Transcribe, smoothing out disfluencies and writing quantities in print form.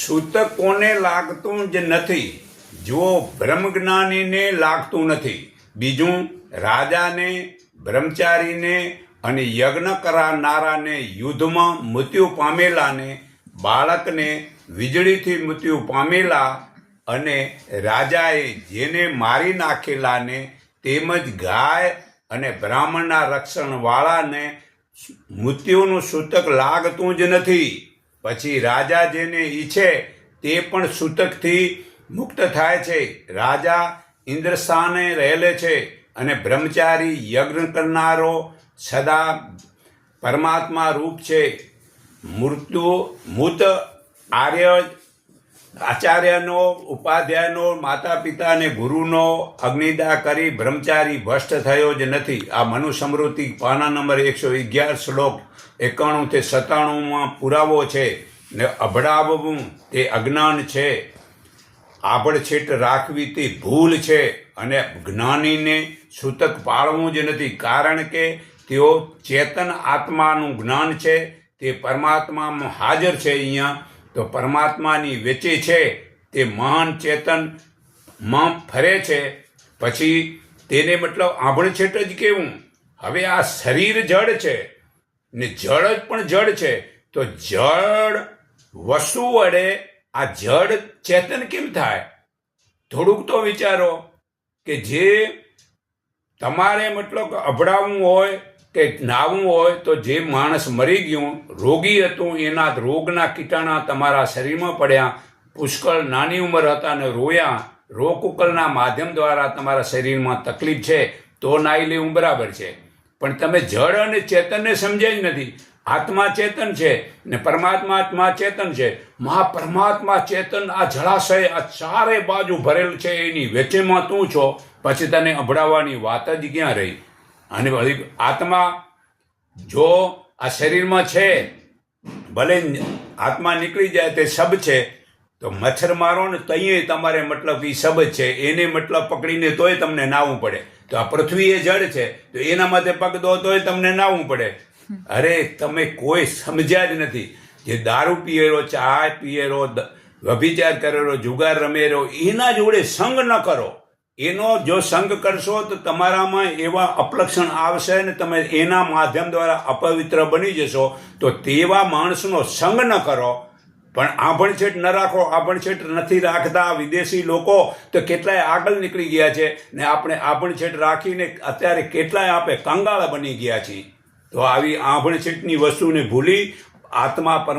સૂતકોને લાગતું જ નથી, જો બ્રહ્મજ્ઞાનીને લાગતું નથી. બીજું, રાજાને, બ્રહ્મચારીને અને યજ્ઞ કરાવનારાને, યુદ્ધમાં મૃત્યુ પામેલાને, બાળકને, વીજળીથી મૃત્યુ પામેલા અને રાજાએ જેને મારી નાખેલાને, તેમજ ગાય અને બ્રાહ્મણના રક્ષણવાળાને મૃત્યુનું સૂતક લાગતું જ નથી. પછી રાજા જેને ઈચ્છે તે પણ સૂતકથી મુક્ત થાય છે. રાજા ઇન્દ્રસ્થાને રહેલે છે અને બ્રહ્મચારી યજ્ઞ કરનારો સદા પરમાત્મા રૂપ છે. મૂત આચાર્યનો, ઉપાધ્યાયનો, માતા પિતા અને ગુરુનો અગ્નિદાહ કરી બ્રહ્મચારી ભ્રષ્ટ થયો જ નથી. આ મનુસ્મૃતિ પાના નંબર 111 શ્લોક 91 થી 97 પુરાવો છે. ને અભડાવવું તે અજ્ઞાન છે, આભડછેટ રાખવી તે ભૂલ છે, અને જ્ઞાનીને સૂતક પાળવું જ નથી, કારણ કે તેઓ ચેતન આત્માનું જ્ઞાન છે. તે પરમાત્મામાં હાજર છે. અહીંયા તો પરમાત્માની વચ્ચે છે, તે મહાન ચેતનમાં ફરે છે. પછી તેને મતલબ આભણછેટ જ કેવું. હવે આ શરીર જડ છે ને જળ પણ જડ છે, તો જળ વસ્તુ વડે આ જડ ચેતન કેમ થાય? થોડુંક તો વિચારો કે જે તમારે મતલબ અભડાવવું હોય કે નાહવું હોય, તો જે માણસ મરી ગયું, રોગી હતું, એના રોગના કીટાણા તમારા શરીરમાં પડ્યા, પુષ્કળ નાની ઉંમર હતા ને રોયા, રોગ ઉકલના માધ્યમ દ્વારા તમારા શરીરમાં તકલીફ છે, તો નાહી લેવું બરાબર છે. પણ તમે જળ અને ચેતનને સમજ્યા જ નથી. આત્મા ચેતન છે ને પરમાત્મા આત્મા ચેતન છે. પરમાત્મા ચેતન આ જળાશય આ ચારે બાજુ ભરેલ છે, એની વચ્ચેમાં તું છો, પછી તને અભડાવવાની વાત જ ક્યાં રહી? અને વળી આત્મા જો આ શરીરમાં છે, ભલે આત્મા નીકળી જાય તે સબ છે, તો મચ્છર મારો ને તઈએ તમારે મતલબ એ સબ છે, એને મતલબ પકડીને તોય તમને નાહવું પડે. તો આ પૃથ્વી એ જળ છે, તો એના માટે પગ દો તોય તમને નાહવું પડે. અરે તમે કોઈ સમજ્યા જ નથી. જે દારૂ પીએલો, ચા પીએલો, વ્યભિચાર કરેલો, જુગાર રમેલો, એના જોડે સંગ ન કરો. એનો જો સંગ કરશો તો તમારામાં એવા અપલક્ષણ આવશે ને તમે એના માધ્યમ દ્વારા અપવિત્ર બની જશો. તો તેવા માણસનો સંગ ન કરો. પણ આભણછેટ ન રાખો. આભણછેટ નથી રાખતા વિદેશી લોકો તો કેટલાય આગળ નીકળી ગયા છે, ને આપણે આભણછેટ રાખીને અત્યારે કેટલાય આપણે કંગાળ બની ગયા છીએ. તો આવી આભણછેટની વસ્તુને ભૂલી આત્મા પર